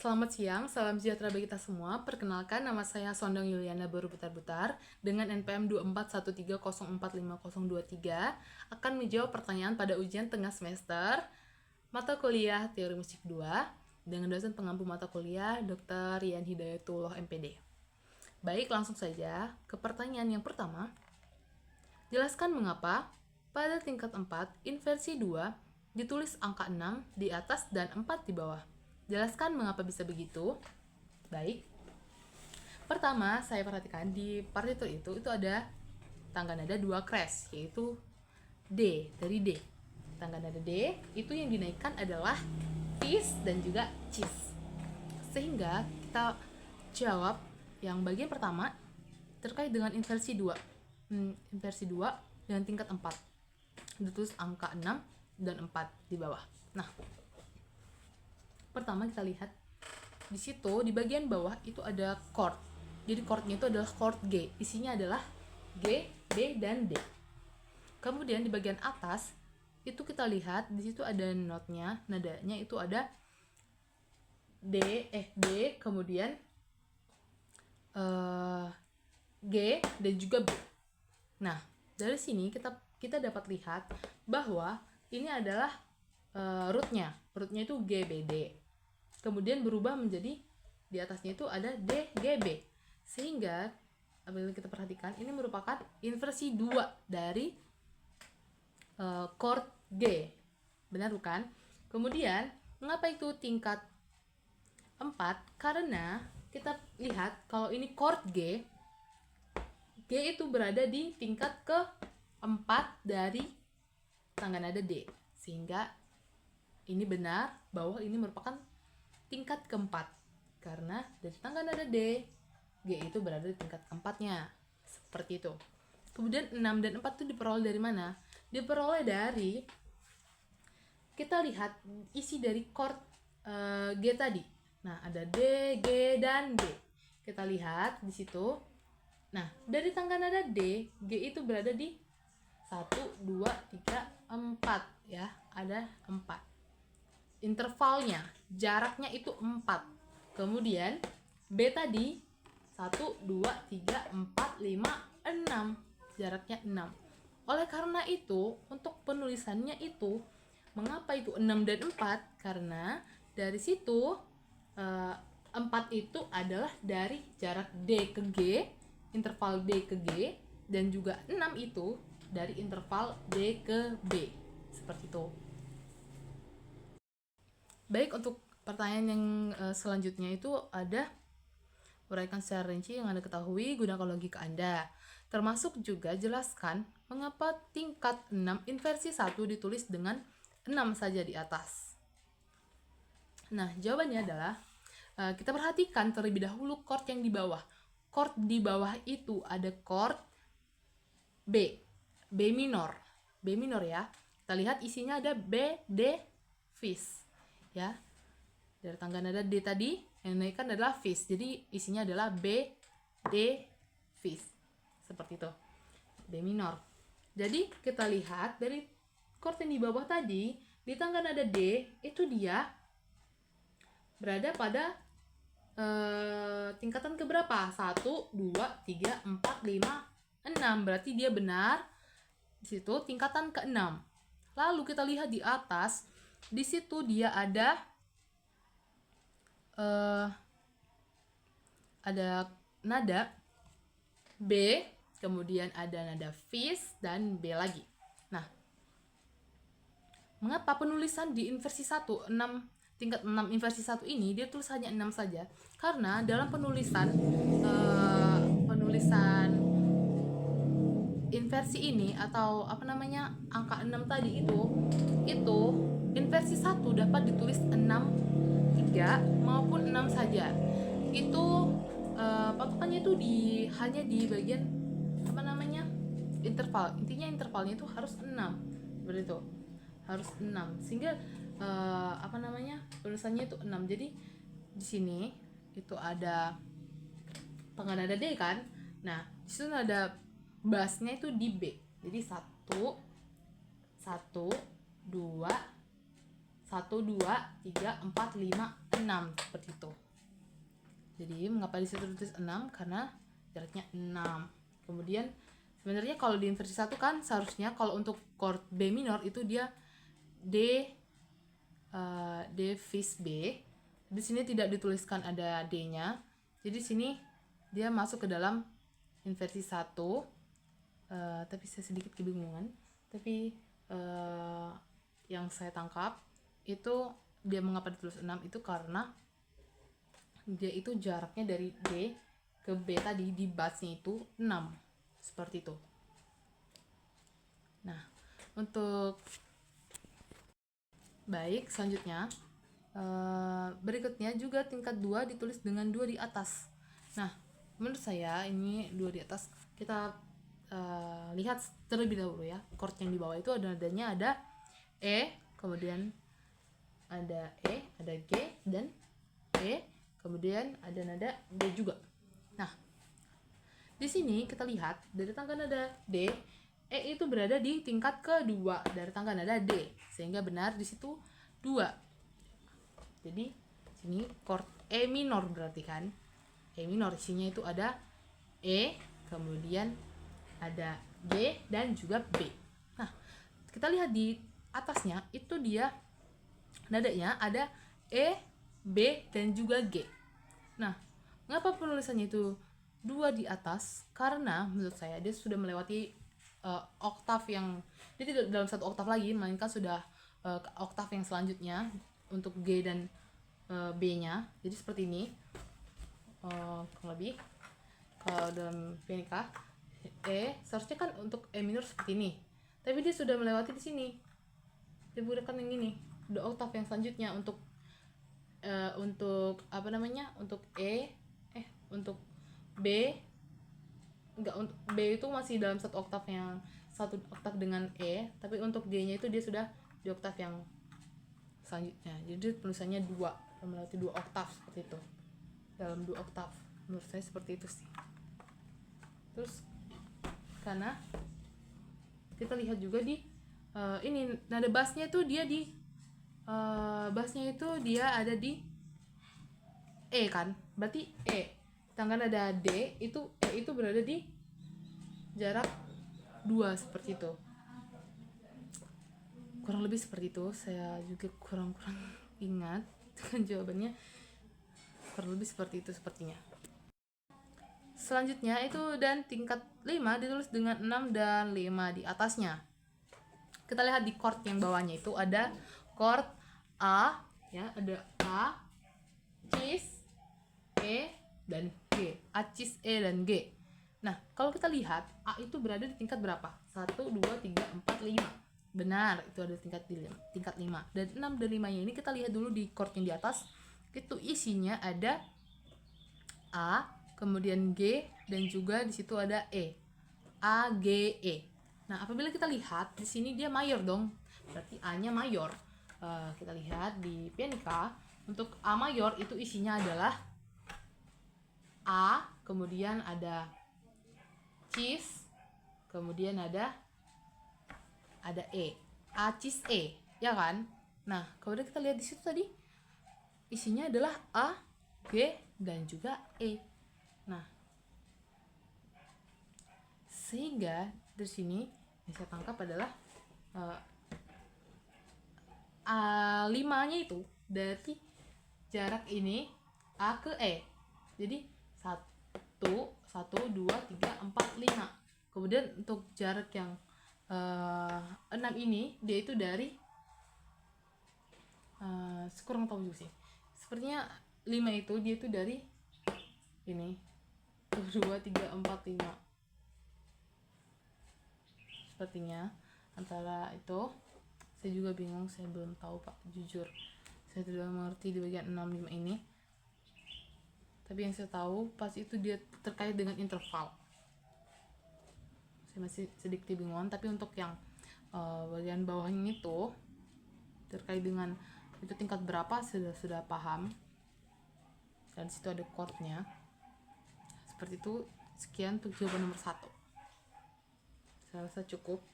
Selamat siang, salam sejahtera bagi kita semua. Perkenalkan, nama saya Sondang Yuliana Baru Butar-Butar dengan NPM 2413045023 akan menjawab pertanyaan pada ujian tengah semester mata kuliah Teori Musik 2 dengan dosen pengampu mata kuliah Dr. Rian Hidayatullah MPD. Baik, langsung saja ke pertanyaan yang pertama. Jelaskan mengapa pada tingkat 4 inversi 2 ditulis angka 6 di atas dan 4 di bawah. Jelaskan mengapa bisa begitu. Baik. Pertama, saya perhatikan di partitur itu ada tangga nada 2 crash, yaitu D, dari D. Tangga nada D itu yang dinaikkan adalah fis dan juga cis. Sehingga kita jawab yang bagian pertama terkait dengan inversi 2. Inversi 2 dengan tingkat 4. Ditulis angka 6 dan 4 di bawah. Nah, pertama kita lihat di situ di bagian bawah itu ada chord. Jadi chordnya itu adalah chord G. Isinya adalah G, B, dan D. Kemudian di bagian atas itu kita lihat di situ ada notnya, nadanya itu ada D, kemudian G dan juga B. Nah, dari sini kita dapat lihat bahwa ini adalah rootnya itu G, B, D. Kemudian berubah menjadi di atasnya itu ada D, G, B. Sehingga apabila kita perhatikan ini merupakan inversi 2 dari chord G. Benar bukan? Kemudian mengapa itu tingkat 4? Karena kita lihat kalau ini chord G itu berada di tingkat ke-4 dari tangga nada D. Sehingga ini benar bahwa ini merupakan tingkat keempat, karena dari tangga nada D, G itu berada di tingkat keempatnya. Seperti itu. Kemudian 6 dan 4 itu diperoleh dari mana? Diperoleh dari, kita lihat isi dari chord G tadi. Nah, ada D, G, dan D. Kita lihat di situ. Nah, dari tangga nada D, G itu berada di 1, 2, 3, 4 ya, ada 4. Intervalnya, jaraknya itu 4. Kemudian B tadi 1, 2, 3, 4, 5, 6. Jaraknya 6. Oleh karena itu, untuk penulisannya itu, mengapa itu 6 dan 4? Karena dari situ 4 itu adalah dari jarak D ke G, interval D ke G, dan juga 6 itu dari interval D ke B. Seperti itu. Baik, untuk pertanyaan yang selanjutnya itu ada uraikan secara rinci yang Anda ketahui, gunakan logika Anda. Termasuk juga jelaskan mengapa tingkat 6 inversi 1 ditulis dengan 6 saja di atas. Nah, jawabannya adalah kita perhatikan terlebih dahulu chord yang di bawah. Chord di bawah itu ada chord B, B minor ya. Kita lihat isinya ada B, D, fis. Ya, dari tangga nada D tadi yang dinaikkan adalah fis, jadi isinya adalah B, D, fis, seperti itu, B minor. Jadi kita lihat dari chord yang di bawah tadi di tangga nada D itu dia berada pada tingkatan keberapa? 1, 2, 3, 4, 5, 6. Berarti dia benar di situ tingkatan ke-6. Lalu kita lihat di atas, di situ dia ada nada B, kemudian ada nada fis dan B lagi. Nah, mengapa penulisan di inversi 1, tingkat 6 inversi 1 ini dia tulis hanya 6 saja? Karena dalam penulisan inversi ini atau angka 6 tadi itu inversi 1 dapat ditulis 6, 3 maupun 6 saja. Itu patokannya itu hanya di bagian interval. Intinya intervalnya itu harus 6. Seperti itu. Harus 6. Sehingga tulisannya itu 6. Jadi di sini itu ada tangga nada D kan. Nah, di situ ada bassnya itu di B. Jadi 1, 2, 1, 1, 2, 3, 4, 5, 6 seperti itu. Jadi mengapa di situ tulis 6? Karena jaraknya 6. Kemudian sebenarnya kalau di inversi 1 kan seharusnya kalau untuk chord B minor itu dia D fis B. Di sini tidak dituliskan ada D-nya. Jadi sini dia masuk ke dalam inversi 1. Tapi saya sedikit kebingungan. Tapi yang saya tangkap itu dia mengapa ditulis 6 itu karena dia itu jaraknya dari D ke B tadi di bassnya itu 6 seperti itu. Nah, untuk baik selanjutnya berikutnya juga tingkat 2 ditulis dengan 2 di atas. Nah, menurut saya ini 2 di atas kita lihat terlebih dahulu ya. Chord yang di bawah itu ada nadanya ada E, kemudian ada E, ada G dan E, kemudian ada nada D juga. Nah, di sini kita lihat dari tangga nada D, E itu berada di tingkat kedua dari tangga nada D, sehingga benar di situ 2. Jadi sini chord E minor berarti kan. E minor isinya itu ada E, kemudian ada G dan juga B. Nah, kita lihat di atasnya itu dia nadanya ada E, B dan juga G. Nah, mengapa penulisannya itu 2 di atas? Karena menurut saya dia sudah melewati oktav yang dia tidak dalam satu oktav lagi, melainkan sudah ke oktav yang selanjutnya untuk G dan B-nya. Jadi seperti ini. Kurang lebih kalau dalam pianika E seharusnya kan untuk E minor seperti ini. Tapi dia sudah melewati di sini. Dia menggunakan yang ini. Udah oktav yang selanjutnya untuk apa namanya? Untuk untuk B, enggak, untuk B itu masih dalam satu oktav dengan E, tapi untuk G-nya itu dia sudah di oktav yang selanjutnya. Jadi tulisannya 2, melewati 2 oktav seperti itu. Dalam 2 oktav. Menurut saya seperti itu sih. Terus karena kita lihat juga di ini nada bassnya itu dia di bassnya itu dia ada di E kan, berarti E. Sedangkan ada D itu E itu berada di jarak 2 seperti itu. Kurang lebih seperti itu. Saya juga kurang ingat dengan jawabannya. Kurang lebih seperti itu sepertinya. Selanjutnya itu dan tingkat 5 ditulis dengan 6 dan 5 di atasnya. Kita lihat di chord yang bawahnya itu ada chord A ya, ada A, cis, E dan G. A, cis, E dan G. Nah, kalau kita lihat A itu berada di tingkat berapa? 1, 2, 3, 4, 5. Benar, itu ada tingkat 5. Dan 6 dan 5-nya ini kita lihat dulu di chord yang di atas. Itu isinya ada A, kemudian G dan juga di situ ada E. A, G, E. Nah, apabila kita lihat di sini dia mayor dong. Berarti A-nya mayor. Kita lihat di pianika untuk A mayor itu isinya adalah A, kemudian ada cis, kemudian ada E. A, cis, E, ya kan? Nah, kemudian kita lihat di situ tadi isinya adalah A, G dan juga E. Nah, sehingga dari sini yang saya tangkap adalah A5-nya itu dari jarak ini A ke E. Jadi 1, 2, 3, 4, 5. Kemudian untuk jarak yang 6 ini dia itu dari kurang tahu juga sih. Sepertinya 5 itu dia itu dari ini 2, 3, 4, 5. Sepertinya antara itu saya juga bingung, saya belum tahu Pak, jujur saya tidak mengerti di bagian 6, 5 ini. Tapi yang saya tahu pas itu dia terkait dengan interval. Saya masih sedikit bingung, tapi untuk yang bagian bawahnya itu terkait dengan itu tingkat berapa sudah paham. Dan situ ada chordnya. Seperti itu. Sekian untuk jawaban nomor 1. Saya rasa cukup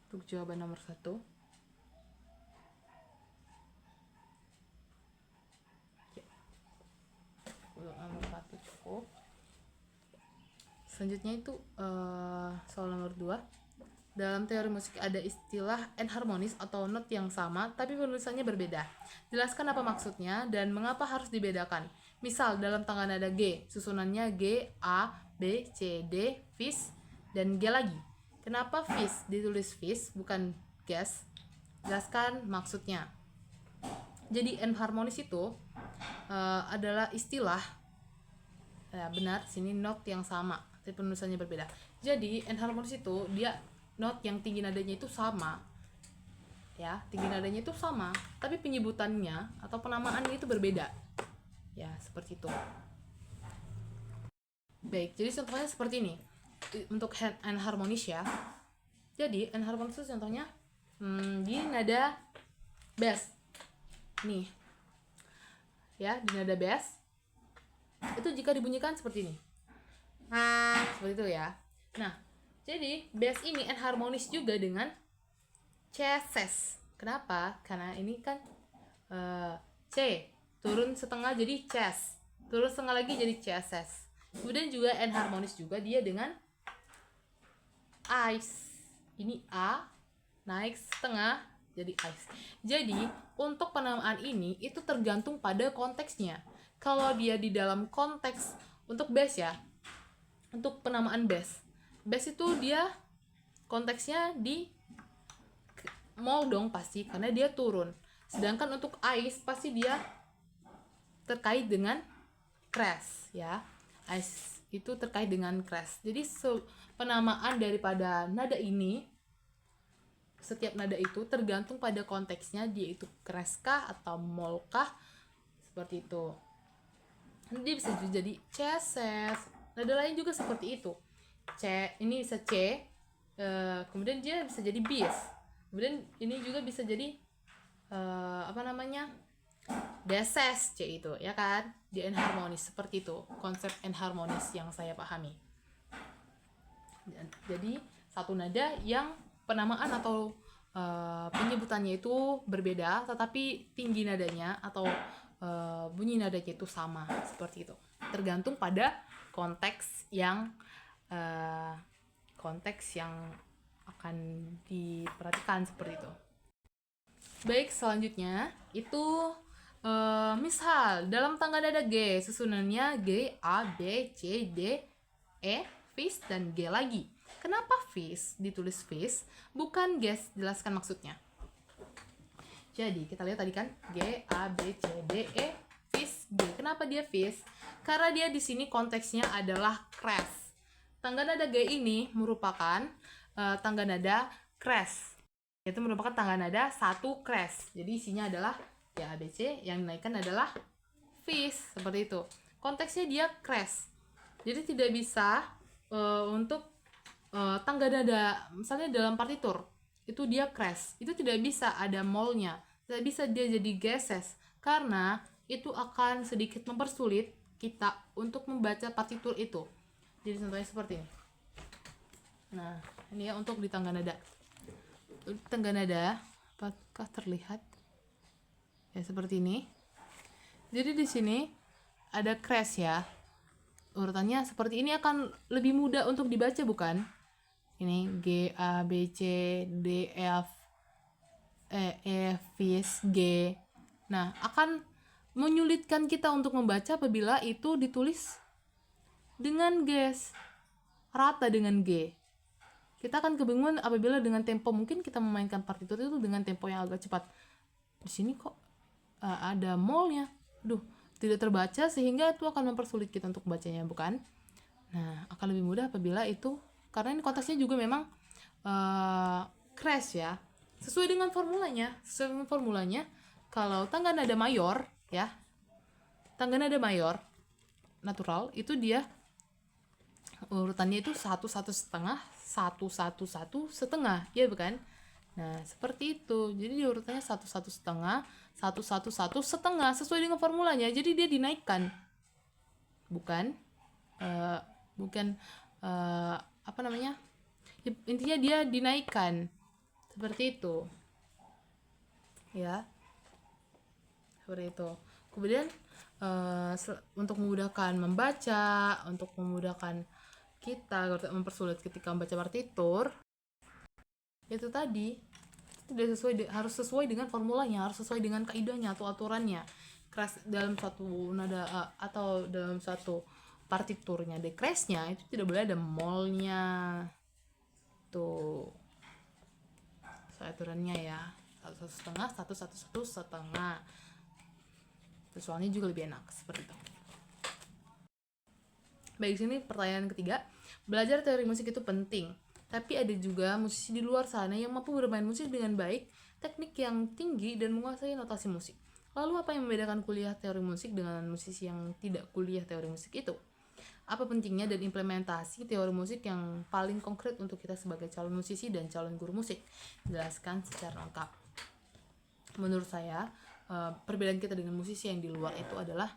untuk jawaban nomor 1. aku. Selanjutnya itu soal nomor 2. Dalam teori musik ada istilah enharmonis atau not yang sama tapi penulisannya berbeda. Jelaskan apa maksudnya dan mengapa harus dibedakan. Misal dalam tangga nada G, susunannya G, A, B, C, D, fis, dan G lagi. Kenapa fis ditulis fis bukan ges? Jelaskan maksudnya. Jadi enharmonis itu adalah istilah, benar, sini not yang sama tapi penulisannya berbeda. Jadi enharmonis itu dia not yang tinggi nadanya itu sama, ya, tinggi nadanya itu sama, tapi penyebutannya atau penamaannya itu berbeda, ya, seperti itu. Baik, jadi contohnya seperti ini untuk enharmonis ya. Jadi enharmonis itu contohnya di nada bass nih, ya, di nada bass itu jika dibunyikan seperti ini, seperti itu ya. Nah, jadi bass ini enharmonis juga dengan C-ses. Kenapa? Karena ini kan C turun setengah jadi ces, turun setengah lagi jadi C-ses. Kemudian juga enharmonis juga dia dengan ice. Ini A naik setengah jadi ice. Jadi untuk penamaan ini itu tergantung pada konteksnya. Kalau dia di dalam konteks untuk bass ya, untuk penamaan bass itu dia konteksnya di mol dong pasti karena dia turun. Sedangkan untuk ice pasti dia terkait dengan crash ya. Ice itu terkait dengan crash. Jadi penamaan daripada nada ini, setiap nada itu tergantung pada konteksnya, dia itu crash kah atau mol kah, seperti itu. Dia bisa jadi ceses. Nada lain juga seperti itu. C ini bisa C, kemudian dia bisa jadi bis. Kemudian ini juga bisa jadi deses C itu, ya kan? Dia enharmonis, seperti itu konsep enharmonis yang saya pahami. Jadi satu nada yang penamaan atau penyebutannya itu berbeda, tetapi tinggi nadanya atau bunyi nadanya itu sama, seperti itu. Tergantung pada konteks yang akan diperhatikan, seperti itu. Baik, selanjutnya itu misal dalam tangga nada G, susunannya G, A, B, C, D, E, fis, dan G lagi. Kenapa fis ditulis fis bukan ges? Jelaskan maksudnya. Jadi kita lihat tadi kan G, A, B, C, D, E, fis, G. Kenapa dia fis? Karena dia di sini konteksnya adalah crash. Tangga nada G ini merupakan tangga nada crash. Itu merupakan tangga nada satu crash. Jadi isinya adalah ya A, B, C, yang dinaikkan adalah fis, seperti itu. Konteksnya dia crash. Jadi tidak bisa untuk tangga nada misalnya dalam partitur itu dia crash, itu tidak bisa ada molnya, tidak bisa dia jadi geses karena itu akan sedikit mempersulit kita untuk membaca partitur itu. Jadi contohnya seperti ini. Nah, ini ya untuk di tangga nada. Tangga nada apakah terlihat? Ya seperti ini. Jadi di sini ada crash ya. Urutannya seperti ini akan lebih mudah untuk dibaca, bukan? Ini G, A, B, C, D, F, E, fis, G. Nah, akan menyulitkan kita untuk membaca apabila itu ditulis dengan ges, rata dengan G. Kita akan kebingungan apabila dengan tempo, mungkin kita memainkan partitur itu dengan tempo yang agak cepat. Di sini kok ada molnya. Tidak terbaca sehingga itu akan mempersulit kita untuk bacanya, bukan? Nah, akan lebih mudah apabila itu, karena ini konteksnya juga memang crash ya. Sesuai dengan formulanya, kalau tangga nada mayor ya, tangga nada mayor natural itu dia urutannya itu 1 1 setengah 1 1 1 setengah, ya bukan? Nah, seperti itu. Jadi dia urutannya 1 1 setengah 1 1 1 setengah sesuai dengan formulanya. Jadi dia dinaikkan. Bukan intinya dia dinaikkan. Seperti itu. Ya. Seperti itu. Kemudian untuk memudahkan membaca, untuk memudahkan kita, mempersulit ketika membaca partitur, itu tadi tidak harus sesuai dengan formulanya, harus sesuai dengan kaidahnya atau aturannya. Dalam satu nada atau dalam satu partiturnya, decresnya itu tidak boleh ada molnya. Tuh aturannya ya, 1,5, 1,1,1,5. Soalnya juga lebih enak seperti itu. Baik, sini pertanyaan ketiga. Belajar teori musik itu penting, tapi ada juga musisi di luar sana yang mampu bermain musik dengan baik, teknik yang tinggi, dan menguasai notasi musik. Lalu apa yang membedakan kuliah teori musik dengan musisi yang tidak kuliah teori musik itu? Apa pentingnya dan implementasi teori musik yang paling konkret untuk kita sebagai calon musisi dan calon guru musik? Jelaskan secara lengkap. Menurut saya, perbedaan kita dengan musisi yang di luar itu adalah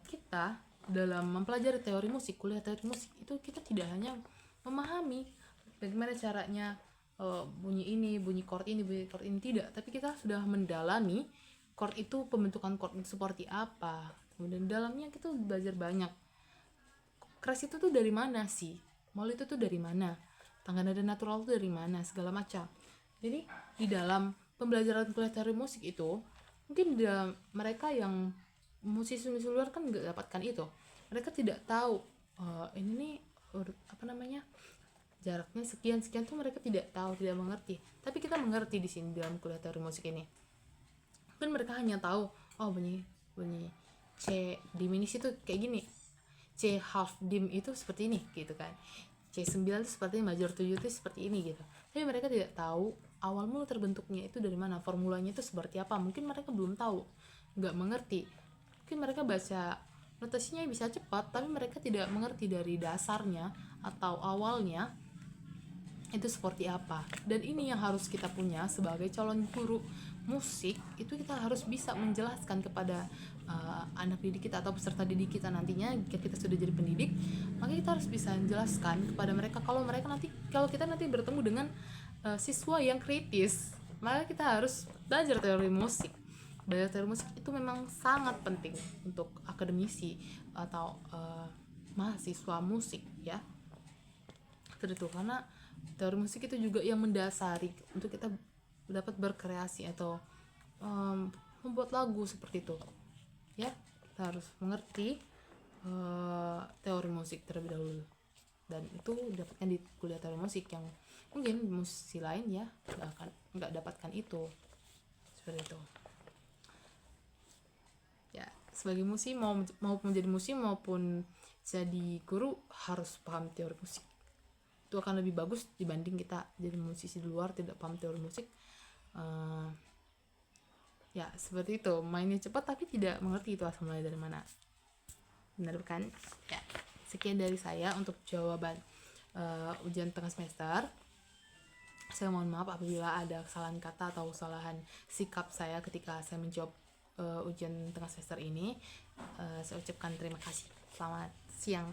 kita dalam mempelajari teori musik, kuliah teori musik itu kita tidak hanya memahami bagaimana caranya bunyi ini, bunyi chord ini, tidak, tapi kita sudah mendalami chord itu, pembentukan chord itu seperti apa. Kemudian dalamnya kita belajar banyak. Crash itu tuh dari mana sih? Mol itu tuh dari mana? Tangga nada natural itu dari mana? Segala macam. Jadi di dalam pembelajaran kuliah teori musik itu mungkin mereka yang musisi luar kan nggak dapatkan itu. Mereka tidak tahu ini nih jaraknya sekian tuh mereka tidak tahu, tidak mengerti. Tapi kita mengerti di sini dalam kuliah teori musik ini. Mungkin mereka hanya tahu bunyi C diminis itu kayak gini, C half dim itu seperti ini gitu kan, C9 itu seperti ini, major 7 itu seperti ini gitu. Tapi mereka tidak tahu awal mula terbentuknya itu dari mana, formulanya itu seperti apa. Mungkin mereka belum tahu, nggak mengerti. Mungkin mereka baca notasinya bisa cepat, tapi mereka tidak mengerti dari dasarnya atau awalnya itu seperti apa. Dan ini yang harus kita punya sebagai calon guru musik, itu kita harus bisa menjelaskan kepada anak didik kita atau peserta didik kita nantinya. Jika kita sudah jadi pendidik, maka kita harus bisa menjelaskan kepada mereka. Kalau kita nanti bertemu dengan siswa yang kritis, maka kita harus belajar teori musik. Belajar teori musik itu memang sangat penting untuk akademisi atau mahasiswa musik ya. Itu karena teori musik itu juga yang mendasari untuk kita dapat berkreasi atau membuat lagu seperti itu ya. Kita harus mengerti teori musik terlebih dahulu, dan itu dapatkan di kuliah teori musik yang mungkin musisi lain ya nggak dapatkan itu seperti itu ya. Sebagai musisi mau menjadi musisi maupun jadi guru harus paham teori musik. Itu akan lebih bagus dibanding kita jadi musisi di luar tidak paham teori musik. Ya seperti itu, mainnya cepat tapi tidak mengerti itu asal mulai dari mana. Benar kan ya. Sekian dari saya untuk jawaban ujian tengah semester. Saya mohon maaf apabila ada kesalahan kata atau kesalahan sikap saya ketika saya menjawab ujian tengah semester ini. Saya ucapkan terima kasih. Selamat siang.